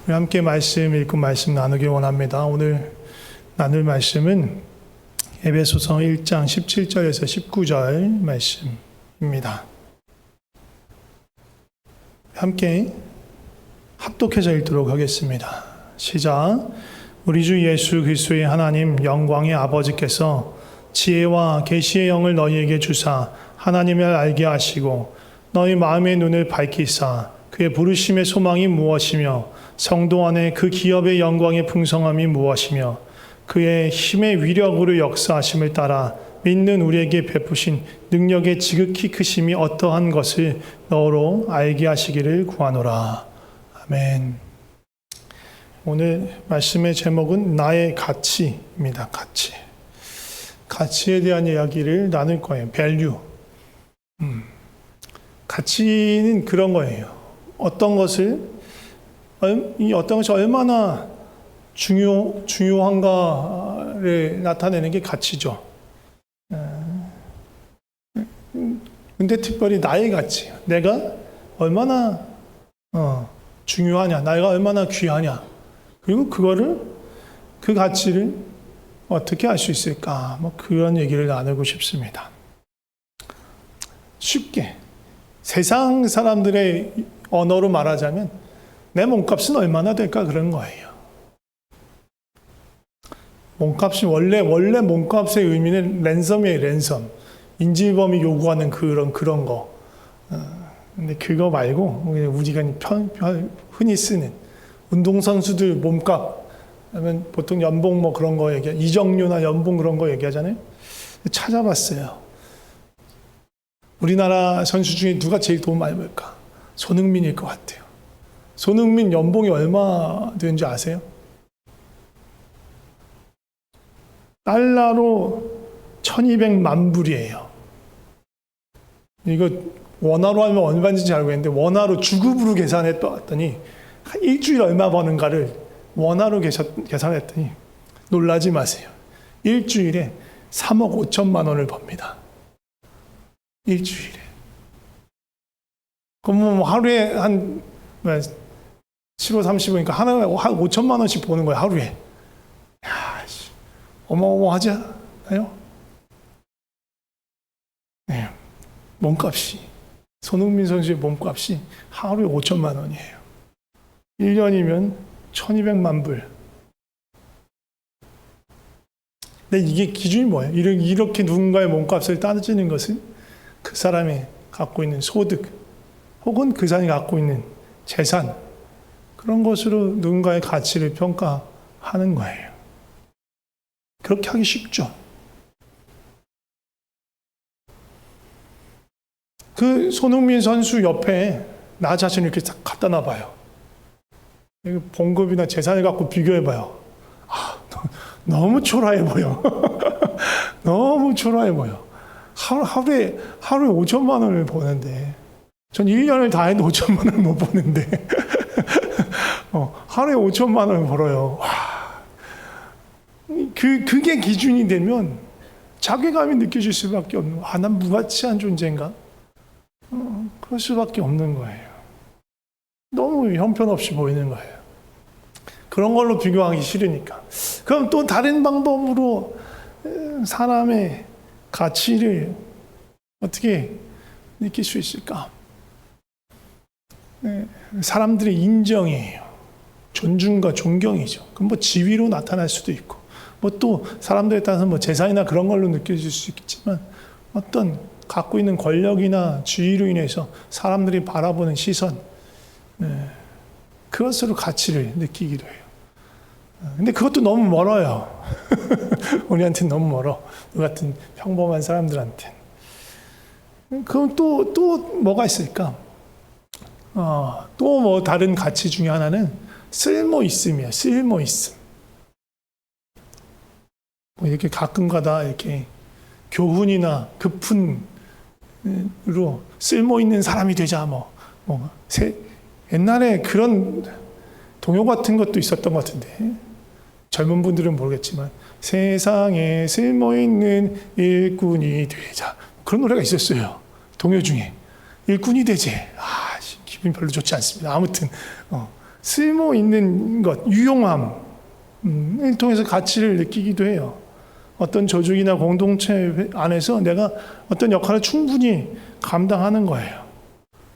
우리 함께 말씀 읽고 말씀 나누기 원합니다. 오늘 나눌 말씀은 에베소서 1장 17절에서 19절 말씀입니다. 함께 합독해서 읽도록 하겠습니다. 시작. 우리 주 예수 그리스도의 하나님 영광의 아버지께서 지혜와 계시의 영을 너희에게 주사 하나님을 알게 하시고 너희 마음의 눈을 밝히사 그의 부르심의 소망이 무엇이며 성도 안에 그 기업의 영광의 풍성함이 무엇이며 그의 힘의 위력으로 역사하심을 따라 믿는 우리에게 베푸신 능력의 지극히 크심이 어떠한 것을 너로 알게 하시기를 구하노라. 아멘. 오늘 말씀의 제목은 나의 가치입니다. 가치. 가치에 대한 이야기를 나눌 거예요. 밸류. 가치는 그런 거예요. 어떤 것이 얼마나 중요한가를 나타내는 게 가치죠. 근데 특별히 나의 가치, 내가 얼마나 중요하냐, 내가 얼마나 귀하냐, 그리고 그 가치를 어떻게 알 수 있을까, 그런 얘기를 나누고 싶습니다. 쉽게 세상 사람들의 언어로 말하자면 내 몸값은 얼마나 될까 그런 거예요. 몸값이 원래 몸값의 의미는 랜섬이에요. 랜섬. 인질범이 요구하는 그런 거. 근데 그거 말고 우리가 흔히 쓰는 운동선수들 몸값, 하면 보통 연봉 그런 거 이적료나 연봉 그런 거 얘기하잖아요. 찾아봤어요. 우리나라 선수 중에 누가 제일 돈 많이 벌까? 손흥민일 것 같아요. 손흥민 연봉이 얼마 되는지 아세요? 달러로 1200만 불이에요. 이거 원화로 하면 얼마인지 알고 있는데 원화로 주급으로 계산했더니 일주일 얼마 버는가를 원화로 계산했더니 놀라지 마세요. 일주일에 3억 5천만 원을 법니다. 일주일에. 그럼 하루에 한 15, 30이니까 하루에 한 5천만 원씩 버는 거예요. 하루에. 야, 어마어마하지 않아요? 네. 몸값이, 손흥민 선수의 몸값이 하루에 5천만 원이에요. 1년이면 1200만 불. 근데 이게 기준이 뭐예요? 이렇게 누군가의 몸값을 따지는 것은 그 사람이 갖고 있는 소득, 혹은 그 사람이 갖고 있는 재산, 그런 것으로 누군가의 가치를 평가하는 거예요. 그렇게 하기 쉽죠. 그 손흥민 선수 옆에 나 자신을 이렇게 딱 갖다 놔봐요. 봉급이나 재산을 갖고 비교해봐요. 너무 초라해 보여. 너무 초라해 보여. 하루에 5천만 원을 버는데, 전 1년을 다 해도 5천만 원을 못 버는데, 하루에 5천만 원을 벌어요. 와. 그게 기준이 되면 자괴감이 느껴질 수밖에 없는, 난 무가치한 존재인가? 그럴 수밖에 없는 거예요. 너무 형편없이 보이는 거예요. 그런 걸로 비교하기 싫으니까. 그럼 또 다른 방법으로 사람의 가치를 어떻게 느낄 수 있을까? 사람들의 인정이에요. 존중과 존경이죠. 그럼 지위로 나타날 수도 있고, 또 사람들에 따라서 재산이나 그런 걸로 느껴질 수 있겠지만, 어떤 갖고 있는 권력이나 지위로 인해서 사람들이 바라보는 시선, 그것으로 가치를 느끼기도 해요. 근데 그것도 너무 멀어요. 우리한테는 너무 멀어. 우리 같은 평범한 사람들한테는. 그럼 또 뭐가 있을까? 또 다른 가치 중에 하나는 쓸모있음이에요. 쓸모있음. 이렇게 가끔가다 이렇게 교훈이나 급훈으로 쓸모있는 사람이 되자, 옛날에 그런 동요 같은 것도 있었던 것 같은데, 젊은 분들은 모르겠지만, 세상에 쓸모있는 일꾼이 되자. 그런 노래가 있었어요. 동요 중에. 일꾼이 되지. 기분이 별로 좋지 않습니다. 아무튼, 쓸모 있는 것, 유용함을 통해서 가치를 느끼기도 해요. 어떤 조직이나 공동체 안에서 내가 어떤 역할을 충분히 감당하는 거예요.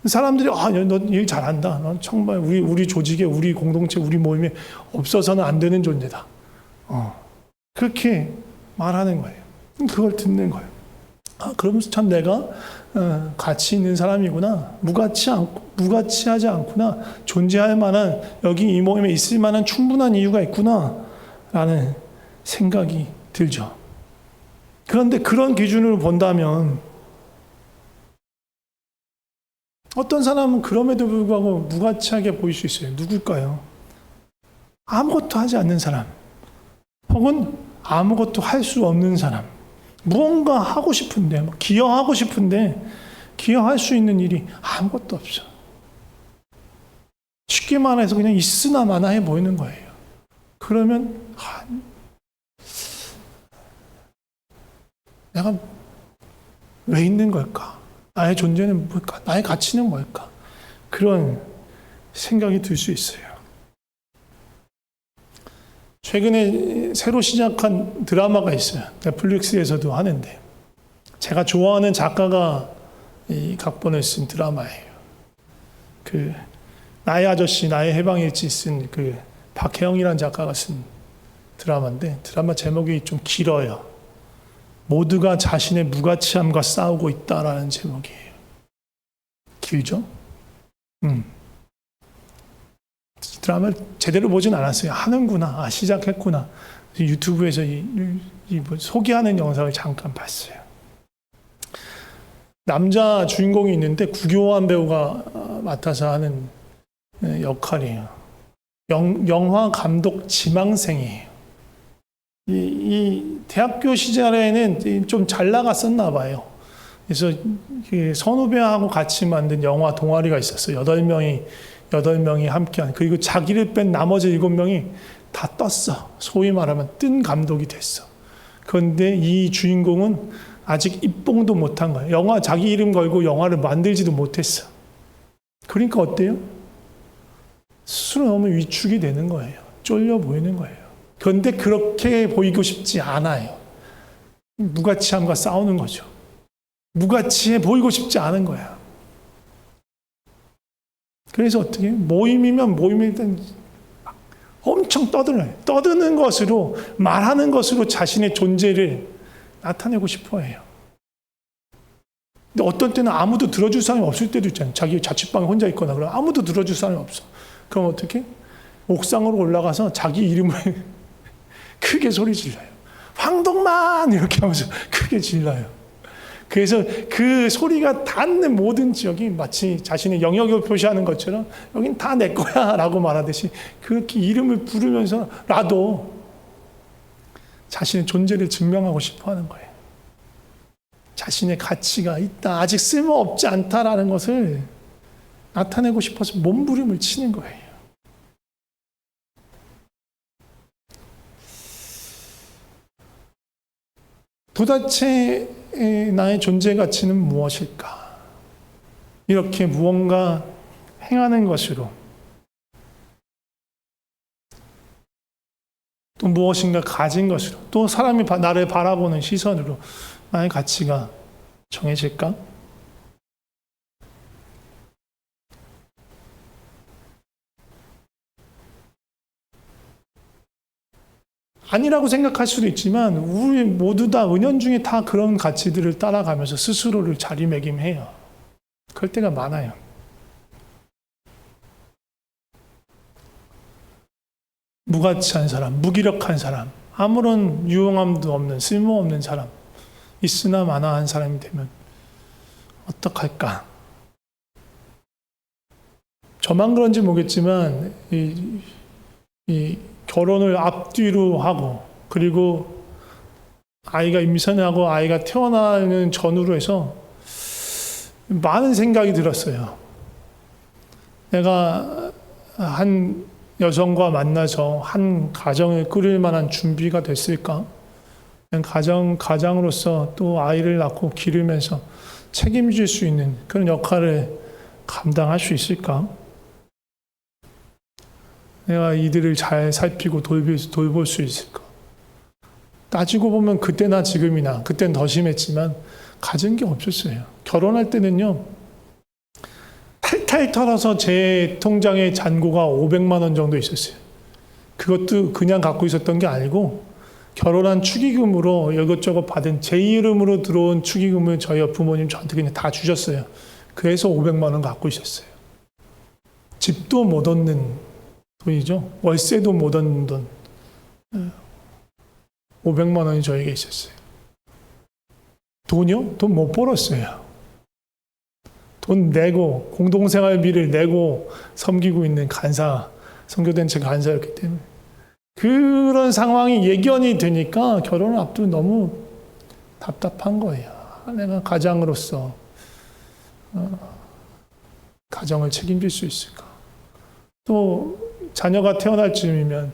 사람들이 너 일 잘한다. 넌 정말 우리 조직에, 우리 공동체, 우리 모임에 없어서는 안 되는 존재다. 그렇게 말하는 거예요. 그걸 듣는 거예요. 그러면서 참 내가 가치 있는 사람이구나. 무가치하지 않구나. 존재할 만한, 여기 이 모임에 있을 만한 충분한 이유가 있구나. 라는 생각이 들죠. 그런데 그런 기준으로 본다면 어떤 사람은 그럼에도 불구하고 무가치하게 보일 수 있어요. 누굴까요? 아무것도 하지 않는 사람, 혹은 아무것도 할 수 없는 사람. 무언가 하고 싶은데, 기여하고 싶은데 기여할 수 있는 일이 아무것도 없어. 쉽게 말해서 그냥 있으나 마나해 보이는 거예요. 그러면 내가 왜 있는 걸까? 나의 존재는 뭘까? 나의 가치는 뭘까? 그런 생각이 들 수 있어요. 최근에 새로 시작한 드라마가 있어요. 넷플릭스에서도 하는데, 제가 좋아하는 작가가 이 각본을 쓴 드라마예요. 나의 아저씨, 나의 해방일지 쓴 박혜영이라는 작가가 쓴 드라마인데, 드라마 제목이 좀 길어요. 모두가 자신의 무가치함과 싸우고 있다라는 제목이에요. 길죠? 드라마를 제대로 보진 않았어요. 하는구나. 시작했구나. 유튜브에서 소개하는 영상을 잠깐 봤어요. 남자 주인공이 있는데 구교환 배우가 맡아서 하는 역할이에요. 영화 감독 지망생이에요. 이 대학교 시절에는 좀 잘 나갔었나 봐요. 그래서 선후배하고 같이 만든 영화 동아리가 있었어요. 8명이 함께한. 그리고 자기를 뺀 나머지 7명이 다 떴어. 소위 말하면 뜬 감독이 됐어. 그런데 이 주인공은 아직 입봉도 못한 거예요. 자기 이름 걸고 영화를 만들지도 못했어. 그러니까 어때요? 스스로 너무 위축이 되는 거예요. 쫄려 보이는 거예요. 그런데 그렇게 보이고 싶지 않아요. 무가치함과 싸우는 거죠. 무가치해 보이고 싶지 않은 거야. 그래서 어떻게 모임이면 일단 엄청 떠들어요. 떠드는 것으로, 말하는 것으로 자신의 존재를 나타내고 싶어 해요. 근데 어떤 때는 아무도 들어줄 사람이 없을 때도 있잖아요. 자기 자취방에 혼자 있거나 그러면 아무도 들어줄 사람이 없어. 그럼 어떻게? 옥상으로 올라가서 자기 이름을 크게 소리 질러요. 황동만! 이렇게 하면서 크게 질러요. 그래서 그 소리가 닿는 모든 지역이 마치 자신의 영역을 표시하는 것처럼 여긴 다 내 거야 라고 말하듯이 그렇게 이름을 부르면서라도 자신의 존재를 증명하고 싶어 하는 거예요. 자신의 가치가 있다, 아직 쓸모없지 않다라는 것을 나타내고 싶어서 몸부림을 치는 거예요. 도대체 나의 존재 가치는 무엇일까? 이렇게 무언가 행하는 것으로, 또 무엇인가 가진 것으로, 또 사람이 나를 바라보는 시선으로 나의 가치가 정해질까? 아니라고 생각할 수도 있지만 우리 모두 다 은연중에 다 그런 가치들을 따라가면서 스스로를 자리매김해요. 그럴 때가 많아요. 무가치한 사람, 무기력한 사람, 아무런 유용함도 없는 쓸모없는 사람, 있으나 마나한 사람이 되면 어떡할까? 저만 그런지 모르겠지만 이 결혼을 앞뒤로 하고, 그리고 아이가 임신하고 아이가 태어나는 전후로 해서 많은 생각이 들었어요. 내가 한 여성과 만나서 한 가정을 꾸릴 만한 준비가 됐을까? 가장으로서 또 아이를 낳고 기르면서 책임질 수 있는 그런 역할을 감당할 수 있을까? 내가 이들을 잘 살피고 돌볼 수 있을까? 따지고 보면 그때나 지금이나, 그땐 더 심했지만 가진 게 없었어요. 결혼할 때는요, 탈탈 털어서 제 통장에 잔고가 500만 원 정도 있었어요. 그것도 그냥 갖고 있었던 게 아니고 결혼한 축의금으로 이것저것 받은 제 이름으로 들어온 축의금을 저희 부모님 저한테 그냥 다 주셨어요. 그래서 500만 원 갖고 있었어요. 집도 못 얻는 돈이죠. 월세도 못 얻는 돈. 500만 원이 저에게 있었어요. 돈이요? 돈 못 벌었어요. 돈 내고 공동생활비를 내고 섬기고 있는 간사, 선교단체 간사였기 때문에 그런 상황이 예견이 되니까 결혼을 앞두고 너무 답답한 거예요. 내가 가장으로서 가정을 책임질 수 있을까? 또 자녀가 태어날 즈음이면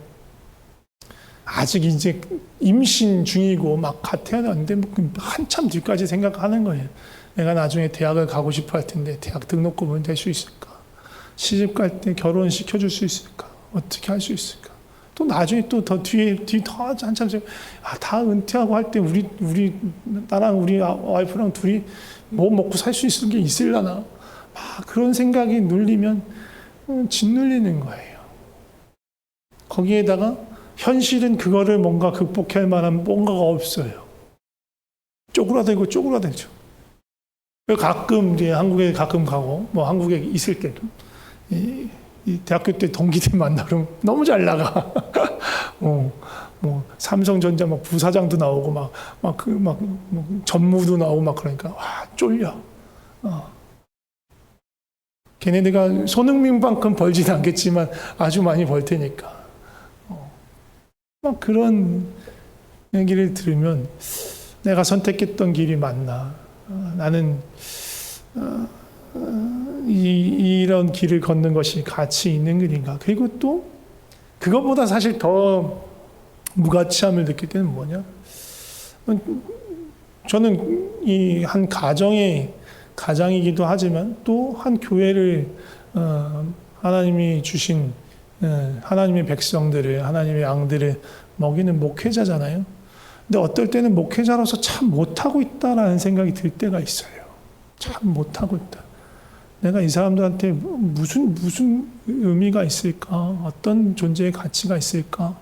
아직 이제 임신 중이고 막 갓 태어났는데 한참 뒤까지 생각하는 거예요. 내가 나중에 대학을 가고 싶어 할 텐데 대학 등록금은 될 수 있을까? 시집 갈 때 결혼시켜줄 수 있을까? 어떻게 할 수 있을까? 또 나중에 또 더 뒤에 더 한참 다 은퇴하고 할 때 우리 나랑 우리 와이프랑 둘이 뭐 먹고 살 수 있는 게 있으려나? 막 그런 생각이 눌리면 짓눌리는 거예요. 거기에다가 현실은 그거를 뭔가 극복할 만한 뭔가가 없어요. 쪼그라들고 쪼그라들죠. 가끔 이제 한국에 가끔 가고 뭐 한국에 있을 때도 이 대학교 때 동기들 만나 그러면 너무 잘 나가. 뭐 삼성전자 막 부사장도 나오고 뭐 전무도 나오고 막 그러니까 와 쫄려. 걔네들가 손흥민만큼 벌지는 않겠지만 아주 많이 벌 테니까. 막 그런 얘기를 들으면 내가 선택했던 길이 맞나? 나는 이런 길을 걷는 것이 가치 있는 길인가? 그리고 또 그것보다 사실 더 무가치함을 느낄 때는 뭐냐? 저는 이 한 가장이기도 하지만 또 한 교회를 하나님이 주신 하나님의 백성들을 하나님의 양들을 먹이는 목회자잖아요. 근데 어떨 때는 목회자로서 참 못하고 있다라는 생각이 들 때가 있어요. 참 못하고 있다. 내가 이 사람들한테 무슨 의미가 있을까? 어떤 존재의 가치가 있을까?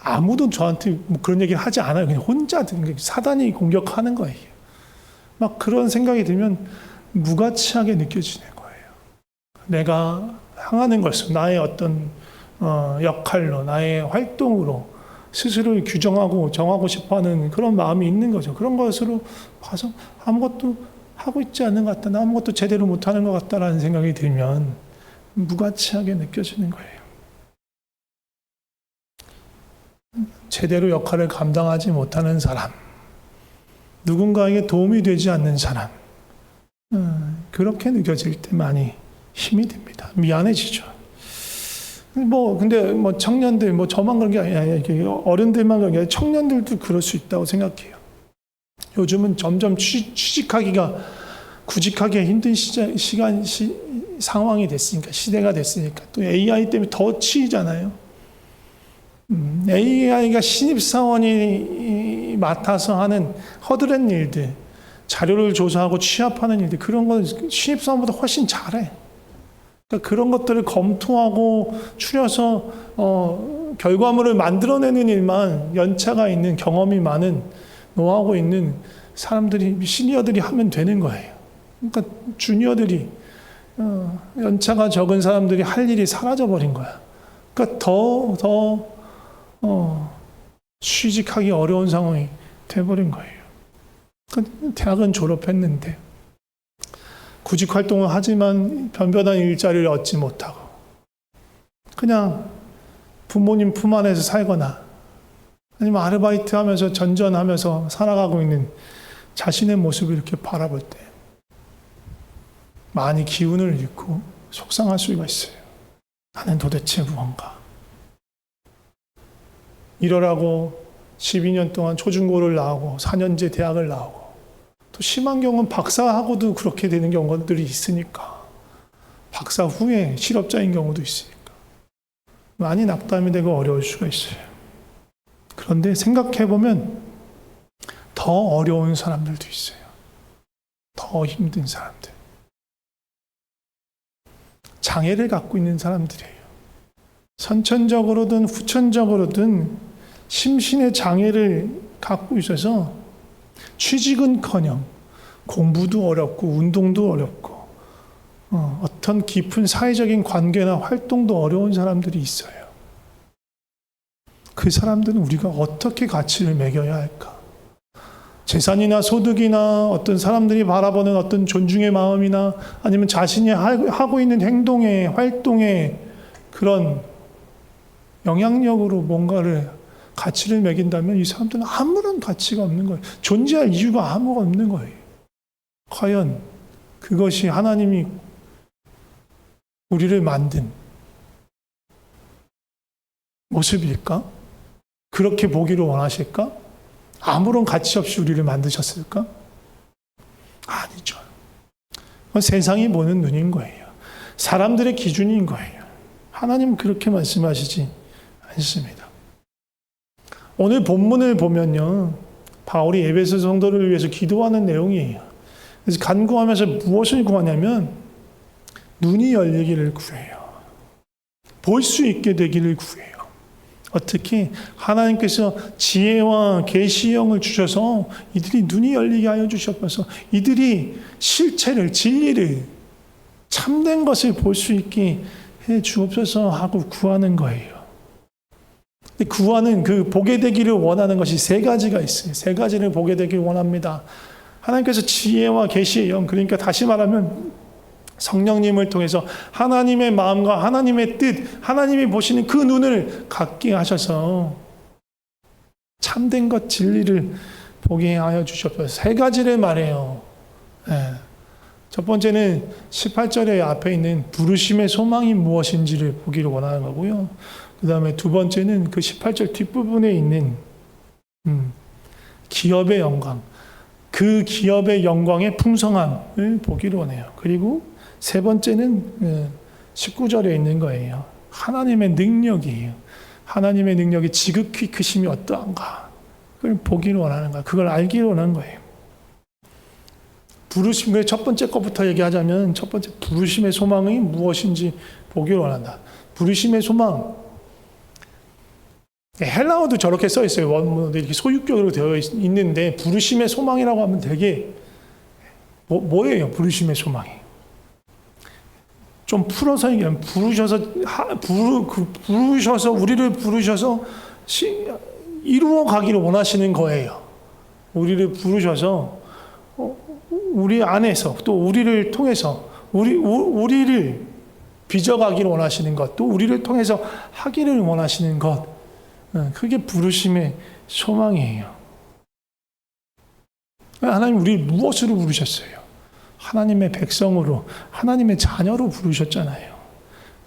아무도 저한테 뭐 그런 얘기를 하지 않아요. 그냥 혼자 사단이 공격하는 거예요. 막 그런 생각이 들면 무가치하게 느껴지는 거예요. 내가 향하는 것은 나의 어떤 역할로, 나의 활동으로 스스로를 규정하고 정하고 싶어하는 그런 마음이 있는 거죠. 그런 것으로 봐서 아무것도 하고 있지 않는 것 같다. 나 아무것도 제대로 못하는 것 같다라는 생각이 들면 무가치하게 느껴지는 거예요. 제대로 역할을 감당하지 못하는 사람, 누군가에게 도움이 되지 않는 사람, 그렇게 느껴질 때 많이 힘이 듭니다. 미안해지죠. 근데 청년들, 저만 그런 게 아니라, 어른들만 그런 게 아니라 청년들도 그럴 수 있다고 생각해요. 요즘은 점점 구직하기 힘든 상황이 됐으니까, 시대가 됐으니까, 또 AI 때문에 더 치이잖아요. AI가 신입사원이 맡아서 하는 허드렛 일들, 자료를 조사하고 취합하는 일들, 그런 건 신입사원보다 훨씬 잘해. 그러니까 그런 것들을 검토하고 추려서 결과물을 만들어내는 일만 연차가 있는 경험이 많은 노하우가 있는 사람들이 시니어들이 하면 되는 거예요. 그러니까 주니어들이 연차가 적은 사람들이 할 일이 사라져 버린 거야. 그러니까 더 취직하기 어려운 상황이 돼버린 거예요. 그러니까 대학은 졸업했는데 구직 활동을 하지만 변변한 일자리를 얻지 못하고 그냥 부모님 품 안에서 살거나 아니면 아르바이트 하면서 전전하면서 살아가고 있는 자신의 모습을 이렇게 바라볼 때 많이 기운을 잃고 속상할 수가 있어요. 나는 도대체 무언가? 이러라고 12년 동안 초중고를 나오고 4년제 대학을 나오고 또 심한 경우는 박사하고도 그렇게 되는 경우들이 있으니까 박사 후에 실업자인 경우도 있으니까 많이 낙담이 되고 어려울 수가 있어요. 그런데 생각해보면 더 어려운 사람들도 있어요. 더 힘든 사람들. 장애를 갖고 있는 사람들이에요. 선천적으로든 후천적으로든 심신의 장애를 갖고 있어서 취직은커녕 공부도 어렵고 운동도 어렵고 어떤 깊은 사회적인 관계나 활동도 어려운 사람들이 있어요. 그 사람들은 우리가 어떻게 가치를 매겨야 할까? 재산이나 소득이나 어떤 사람들이 바라보는 어떤 존중의 마음이나 아니면 자신이 하고 있는 행동에, 활동에 그런 영향력으로 뭔가를 가치를 매긴다면 이 사람들은 아무런 가치가 없는 거예요. 존재할 이유가 아무가 없는 거예요. 과연 그것이 하나님이 우리를 만든 모습일까? 그렇게 보기를 원하실까? 아무런 가치 없이 우리를 만드셨을까? 아니죠. 그건 세상이 보는 눈인 거예요. 사람들의 기준인 거예요. 하나님은 그렇게 말씀하시지 않습니다. 오늘 본문을 보면요, 바울이 에베소 성도를 위해서 기도하는 내용이에요. 그래서 간구하면서 무엇을 구하냐면 눈이 열리기를 구해요. 볼 수 있게 되기를 구해요. 어떻게? 하나님께서 지혜와 계시의 영을 주셔서 이들이 눈이 열리게 하여 주셔서 이들이 실체를, 진리를, 참된 것을 볼 수 있게 해 주옵소서 하고 구하는 거예요. 구하는 그 보게 되기를 원하는 것이 세 가지가 있어요. 세 가지를 보게 되기를 원합니다. 하나님께서 지혜와 계시의 영, 그러니까 다시 말하면 성령님을 통해서 하나님의 마음과 하나님의 뜻, 하나님이 보시는 그 눈을 갖게 하셔서 참된 것, 진리를 보게 하여 주셨어요. 세 가지를 말해요. 네. 첫 번째는 18절에 앞에 있는 부르심의 소망이 무엇인지를 보기를 원하는 거고요. 그 다음에 두 번째는 그 18절 뒷부분에 있는 기업의 영광, 그 기업의 영광의 풍성함을 보기를 원해요. 그리고 세 번째는 19절에 있는 거예요. 하나님의 능력이에요. 하나님의 능력이 지극히 크심이 어떠한가, 그걸 보기를 원하는 거예요. 그걸 알기를 원하는 거예요. 부르심의 첫 번째 것부터 얘기하자면 첫 번째 부르심의 소망이 무엇인지 보기를 원한다. 부르심의 소망, 헬라어도 저렇게 써 있어요. 원문도 이렇게 소유격으로 되어 있는데 부르심의 소망이라고 하면 되게 뭐예요? 부르심의 소망이 좀 풀어서 얘기하면 부르셔서 우리를 부르셔서 이루어 가기를 원하시는 거예요. 우리를 부르셔서 우리 안에서 또 우리를 통해서 우리를 빚어가기를 원하시는 것, 또 우리를 통해서 하기를 원하시는 것, 그게 부르심의 소망이에요. 하나님 우리 무엇으로 부르셨어요? 하나님의 백성으로, 하나님의 자녀로 부르셨잖아요.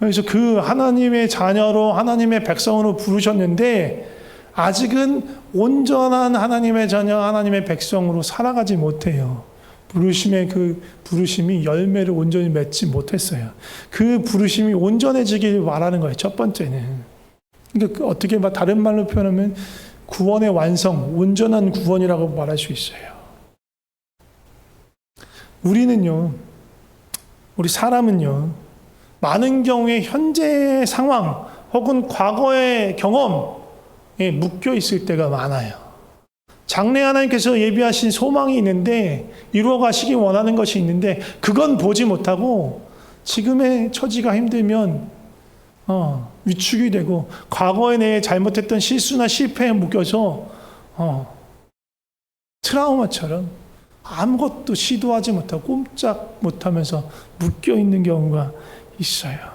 그래서 그 하나님의 자녀로, 하나님의 백성으로 부르셨는데 아직은 온전한 하나님의 자녀, 하나님의 백성으로 살아가지 못해요. 그 부르심이 열매를 온전히 맺지 못했어요. 그 부르심이 온전해지길 바라는 거예요. 첫 번째는. 그러니까 어떻게 다른 말로 표현하면 구원의 완성, 온전한 구원이라고 말할 수 있어요. 우리 사람은요, 많은 경우에 현재의 상황 혹은 과거의 경험에 묶여 있을 때가 많아요. 장래 하나님께서 예비하신 소망이 있는데, 이루어 가시기 원하는 것이 있는데 그건 보지 못하고 지금의 처지가 힘들면 위축이 되고 과거에 내 잘못했던 실수나 실패에 묶여서 트라우마처럼 아무것도 시도하지 못하고 꼼짝 못하면서 묶여있는 경우가 있어요.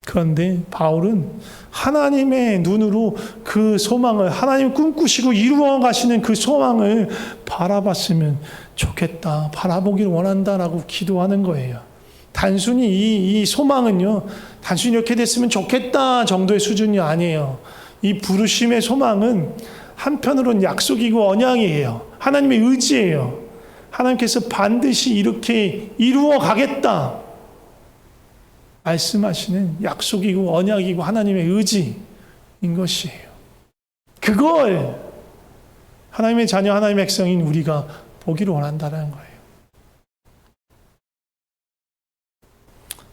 그런데 바울은 하나님의 눈으로 그 소망을, 하나님 꿈꾸시고 이루어 가시는 그 소망을 바라봤으면 좋겠다, 바라보기를 원한다라고 기도하는 거예요. 단순히 이 소망은요, 단순히 이렇게 됐으면 좋겠다 정도의 수준이 아니에요. 이 부르심의 소망은 한편으로는 약속이고 언약이에요. 하나님의 의지예요. 하나님께서 반드시 이렇게 이루어 가겠다. 말씀하시는 약속이고 언약이고 하나님의 의지인 것이에요. 그걸 하나님의 자녀, 하나님의 백성인 우리가 보기를 원한다는 거예요.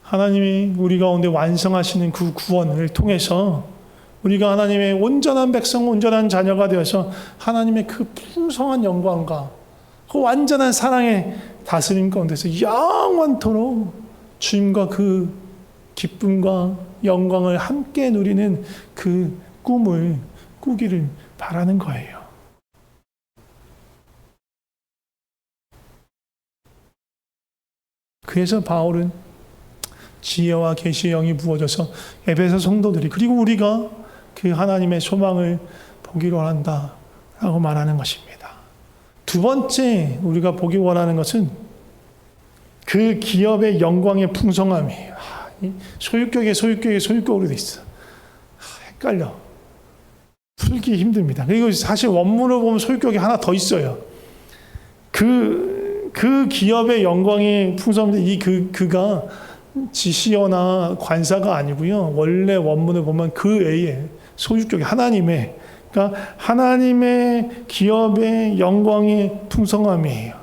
하나님이 우리 가운데 완성하시는 그 구원을 통해서 우리가 하나님의 온전한 백성, 온전한 자녀가 되어서 하나님의 그 풍성한 영광과 그 완전한 사랑의 다스림 가운데서 영원토록 주님과 그 기쁨과 영광을 함께 누리는 그 꿈을 꾸기를 바라는 거예요. 그래서 바울은 지혜와 계시의 영이 부어져서 에베소 성도들이 그리고 우리가 그 하나님의 소망을 보기를 원한다라고 말하는 것입니다. 두 번째 우리가 보기 원하는 것은 그 기업의 영광의 풍성함이에요. 소유격으로 돼 있어. 헷갈려. 풀기 힘듭니다. 그리고 사실 원문으로 보면 소유격이 하나 더 있어요. 그 기업의 영광의 풍성함인데 그가 지시어나 관사가 아니고요. 원래 원문을 보면 그 외에 소유격이 하나님의, 그러니까 하나님의 기업의 영광의 풍성함이에요.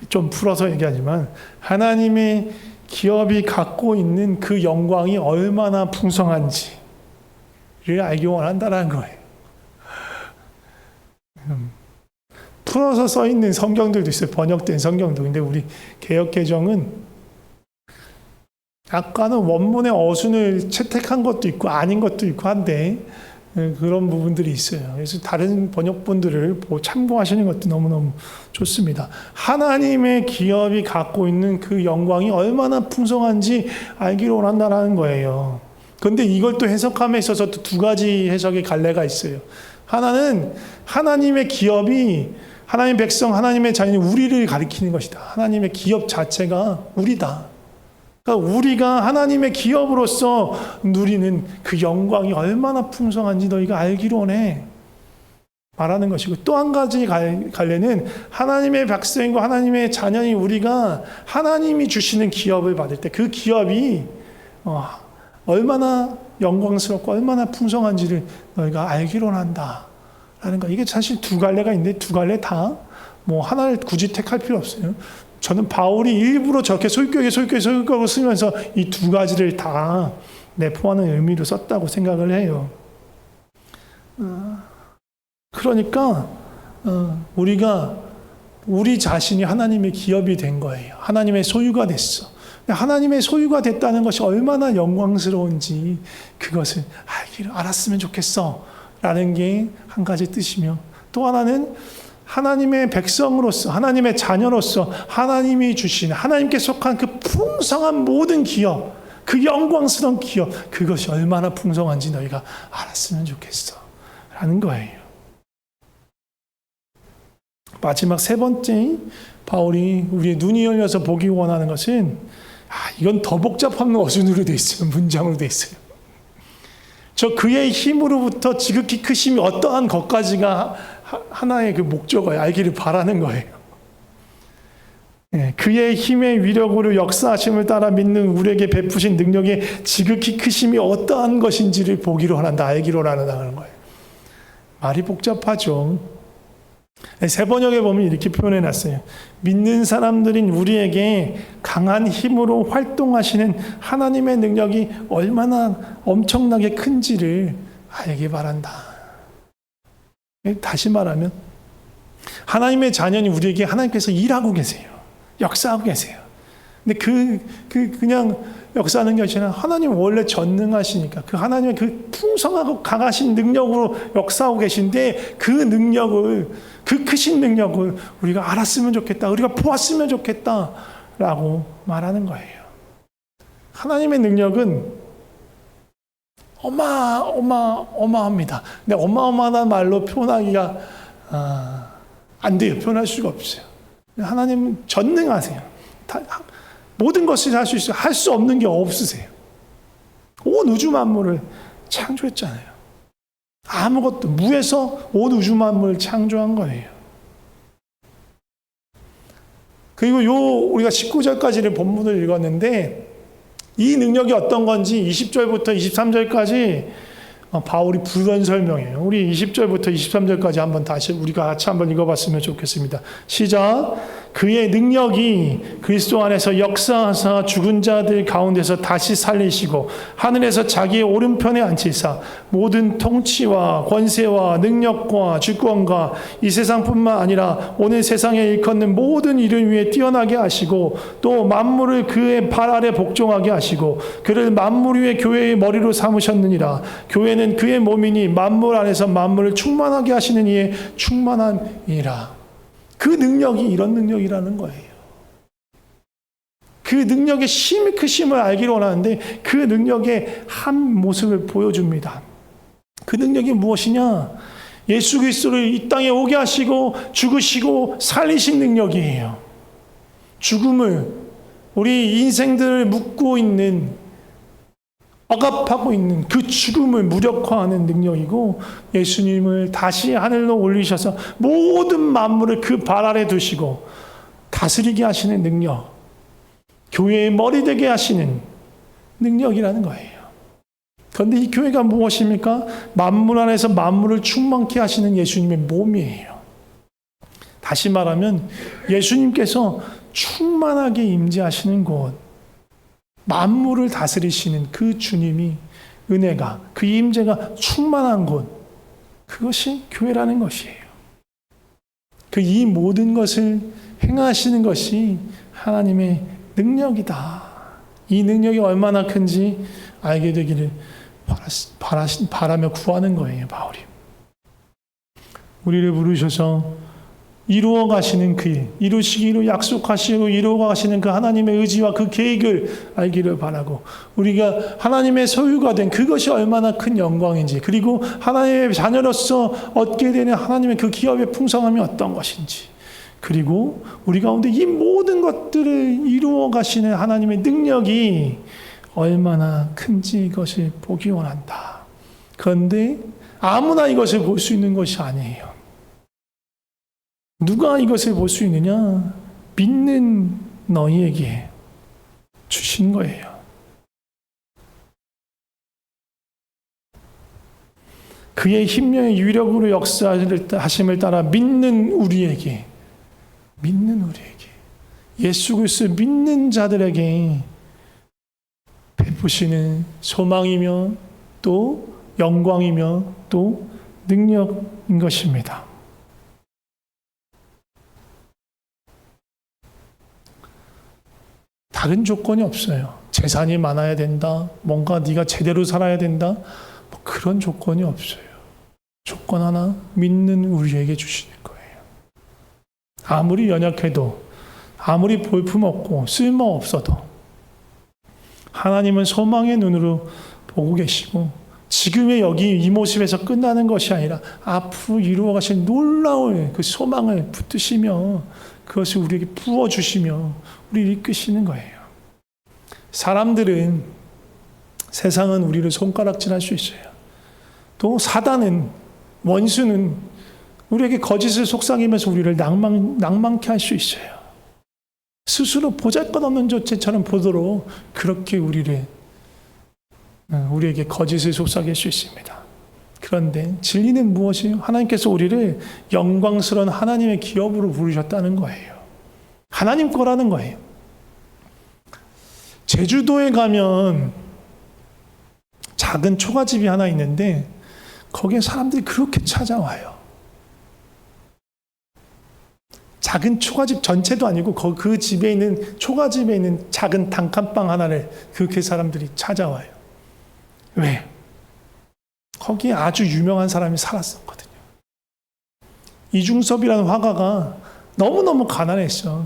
좀 풀어서 얘기하지만 하나님의 기업이 갖고 있는 그 영광이 얼마나 풍성한지를 알기 원한다는 거예요. 풀어서 써 있는 성경들도 있어요. 번역된 성경도. 근데 우리 개역개정은 약간은 원문의 어순을 채택한 것도 있고 아닌 것도 있고 한데 그런 부분들이 있어요. 그래서 다른 번역본들을 참고하시는 것도 너무너무 좋습니다. 하나님의 기업이 갖고 있는 그 영광이 얼마나 풍성한지 알기를 원한다는 거예요. 그런데 이걸 또 해석함에 있어서 또 두 가지 해석의 갈래가 있어요. 하나는 하나님의 기업이 하나님의 백성, 하나님의 자녀인 우리를 가리키는 것이다. 하나님의 기업 자체가 우리다. 그러니까 우리가 하나님의 기업으로서 누리는 그 영광이 얼마나 풍성한지 너희가 알기를 원해. 말하는 것이고 또 한 가지 갈래는 하나님의 백성과 하나님의 자녀인 우리가 하나님이 주시는 기업을 받을 때 그 기업이 얼마나 영광스럽고 얼마나 풍성한지를 너희가 알기를 원한다. 라는 거. 이게 사실 두 갈래가 있는데 두 갈래 다 뭐 하나를 굳이 택할 필요 없어요. 저는 바울이 일부러 저렇게 소유격으로 쓰면서 이 두 가지를 다 내포하는 의미로 썼다고 생각을 해요. 그러니까 우리 자신이 하나님의 기업이 된 거예요. 하나님의 소유가 됐어. 하나님의 소유가 됐다는 것이 얼마나 영광스러운지 그것을 알았으면 좋겠어 라는 게 한 가지 뜻이며 또 하나는 하나님의 백성으로서 하나님의 자녀로서 하나님이 주신 하나님께 속한 그 풍성한 모든 기업, 그 영광스러운 기업, 그것이 얼마나 풍성한지 너희가 알았으면 좋겠어 라는 거예요. 마지막 세 번째 바울이 우리의 눈이 열려서 보기 원하는 것은 이건 더 복잡한 어순으로 돼 있어요. 문장으로 돼 있어요. 저 그의 힘으로부터 지극히 크심이 어떠한 것까지가 하나의 그 목적어예요. 알기를 바라는 거예요. 그의 힘의 위력으로 역사하심을 따라 믿는 우리에게 베푸신 능력의 지극히 크심이 어떠한 것인지를 보기로 원한다. 알기로 원한다는 거예요. 말이 복잡하죠. 세 번역에 보면 이렇게 표현해 놨어요. 믿는 사람들인 우리에게 강한 힘으로 활동하시는 하나님의 능력이 얼마나 엄청나게 큰지를 알기 바란다. 다시 말하면 하나님의 자녀인 우리에게 하나님께서 일하고 계세요. 역사하고 계세요. 근데 그냥 역사하는 게 아니라 하나님 원래 전능하시니까 그 하나님의 그 풍성하고 강하신 능력으로 역사하고 계신데 그 능력을, 그 크신 능력을 우리가 알았으면 좋겠다. 우리가 보았으면 좋겠다. 라고 말하는 거예요. 하나님의 능력은 어마어마합니다. 근데 어마어마한 말로 표현하기가 안 돼요. 표현할 수가 없어요. 하나님은 전능하세요. 모든 것을 할 수 있어요. 할 수 없는 게 없으세요. 온 우주 만물을 창조했잖아요. 아무것도 무에서 온 우주 만물을 창조한 거예요. 그리고 우리가 19절까지를 본문을 읽었는데 이 능력이 어떤 건지 20절부터 23절까지 바울이 부연 설명해요. 우리 20절부터 23절까지 한번 다시 우리가 같이 한번 읽어봤으면 좋겠습니다. 시작. 그의 능력이 그리스도 안에서 역사하사 죽은 자들 가운데서 다시 살리시고 하늘에서 자기의 오른편에 앉히사 모든 통치와 권세와 능력과 주권과 이 세상뿐만 아니라 오늘 세상에 일컫는 모든 이름 위에 뛰어나게 하시고 또 만물을 그의 발 아래 복종하게 하시고 그를 만물 위에 교회의 머리로 삼으셨느니라. 교회는 그의 몸이니 만물 안에서 만물을 충만하게 하시는 이의 충만함이라. 그 능력이 이런 능력이라는 거예요. 그 능력의 심히 크심을 알기로 원하는데 그 능력의 한 모습을 보여줍니다. 그 능력이 무엇이냐? 예수 그리스도를 이 땅에 오게 하시고 죽으시고 살리신 능력이에요. 죽음을, 우리 인생들을 묶고 있는, 억압하고 있는 그 죽음을 무력화하는 능력이고, 예수님을 다시 하늘로 올리셔서 모든 만물을 그 발 아래 두시고 다스리게 하시는 능력, 교회의 머리 되게 하시는 능력이라는 거예요. 그런데 이 교회가 무엇입니까? 만물 안에서 만물을 충만케 하시는 예수님의 몸이에요. 다시 말하면 예수님께서 충만하게 임재하시는 곳, 만물을 다스리시는 그 주님이, 은혜가, 그 임재가 충만한 곳, 그것이 교회라는 것이에요. 그 이 모든 것을 행하시는 것이 하나님의 능력이다. 이 능력이 얼마나 큰지 알게 되기를 바라며 구하는 거예요, 바울이. 우리를 부르셔서 이루어 가시는 그 일, 이루시기로 약속하시고 이루어 가시는 그 하나님의 의지와 그 계획을 알기를 바라고, 우리가 하나님의 소유가 된 그것이 얼마나 큰 영광인지, 그리고 하나님의 자녀로서 얻게 되는 하나님의 그 기업의 풍성함이 어떤 것인지, 그리고 우리 가운데 이 모든 것들을 이루어 가시는 하나님의 능력이 얼마나 큰지 이것을 보기 원한다. 그런데 아무나 이것을 볼 수 있는 것이 아니에요. 누가 이것을 볼 수 있느냐? 믿는 너희에게 주신 거예요. 그의 힘령의 유력으로 역사하심을 따라 믿는 우리에게, 예수 그리스도 믿는 자들에게 베푸시는 소망이며 또 영광이며 또 능력인 것입니다. 다른 조건이 없어요. 재산이 많아야 된다, 뭔가 네가 제대로 살아야 된다, 뭐 그런 조건이 없어요. 조건 하나, 믿는 우리에게 주시는 거예요. 아무리 연약해도, 아무리 볼품없고 쓸모없어도 하나님은 소망의 눈으로 보고 계시고, 지금의 여기 이 모습에서 끝나는 것이 아니라 앞으로 이루어 가실 놀라운 그 소망을 붙드시며 그것을 우리에게 부어주시며 우리를 이끄시는 거예요. 사람들은, 세상은 우리를 손가락질할 수 있어요. 또 사단은, 원수는 우리에게 거짓을 속삭이면서 우리를 낭만케 할 수 있어요. 스스로 보잘것없는 존재처럼 보도록 그렇게 우리에게 거짓을 속삭일 수 있습니다. 그런데 진리는 무엇이에요? 하나님께서 우리를 영광스러운 하나님의 기업으로 부르셨다는 거예요. 하나님 거라는 거예요. 제주도에 가면 작은 초가집이 하나 있는데 거기에 사람들이 그렇게 찾아와요. 작은 초가집 전체도 아니고 그 집에 있는, 초가집에 있는 작은 단칸방 하나를 그렇게 사람들이 찾아와요. 왜? 거기에 아주 유명한 사람이 살았었거든요. 이중섭이라는 화가가 너무너무 가난했어.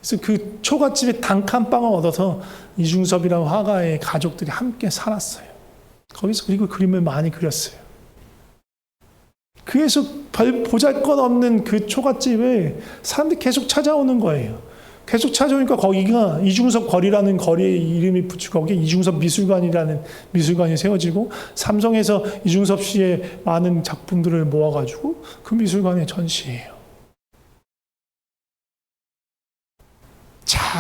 그래서 그 초가집에 단칸방을 얻어서 이중섭이라는 화가의 가족들이 함께 살았어요. 거기서 그리고 그림을 많이 그렸어요. 그래서 보잘것없는 그 초가집에 사람들이 계속 찾아오는 거예요. 계속 찾아오니까 거기가 이중섭 거리라는 거리에 이름이 붙이고 거기에 이중섭 미술관이라는 미술관이 세워지고, 삼성에서 이중섭 씨의 많은 작품들을 모아가지고 그 미술관에 전시해요.